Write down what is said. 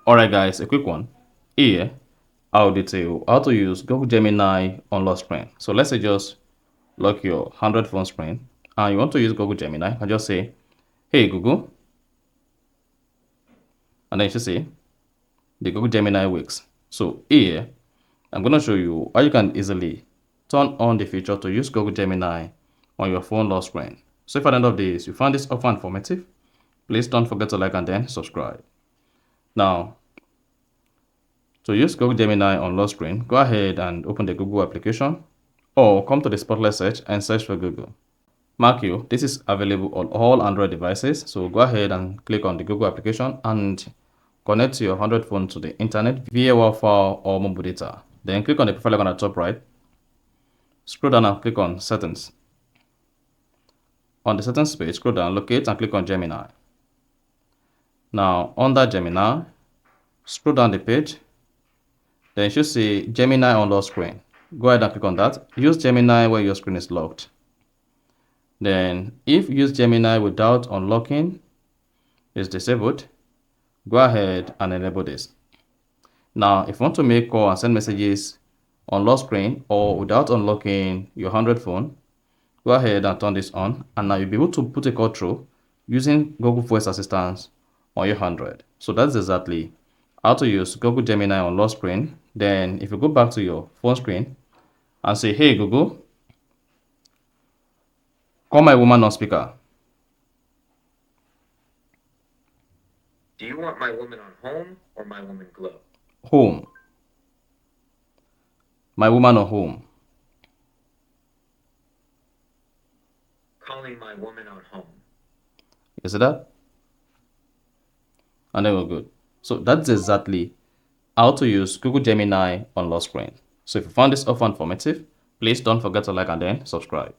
Alright guys, a quick one. Here, I'll detail how to use Google Gemini on lock screen. So let's say just lock your Android phone screen and you want to use Google Gemini and just say, hey Google, and then you should see the Google Gemini works. So here, I'm going to show you how you can easily turn on the feature to use Google Gemini on your phone lock screen. So if at the end of this, you found this offer informative, please don't forget to like and then subscribe. Now, to use Google Gemini on lock screen, go ahead and open the Google application or come to the spotlight search and search for Google. Mark you, this is available on all Android devices, so go ahead and click on the Google application and connect your Android phone to the internet via Wi-Fi or mobile data. Then click on the profile icon at the top right, scroll down and click on Settings. On the Settings page, scroll down, locate and click on Gemini. Now, under Gemini, scroll down the page, then you should see Gemini on lock screen. Go ahead and click on that. Use Gemini where your screen is locked. Then, if use Gemini without unlocking is disabled, go ahead and enable this. Now, if you want to make call and send messages on lock screen or without unlocking your Android phone, go ahead and turn this on, and now you'll be able to put a call through using Google Voice Assistant on your Android. So that's exactly how to use Google Gemini on lock screen. Then, if you go back to your phone screen and say, hey Google, call my woman on speaker. Do you want my woman on home or my woman glow? Home. My woman on home. Calling my woman on home. You see that? And then we're good. So that's exactly how to use Google Gemini on lock screen. So if you found this offer informative, please don't forget to like and then subscribe.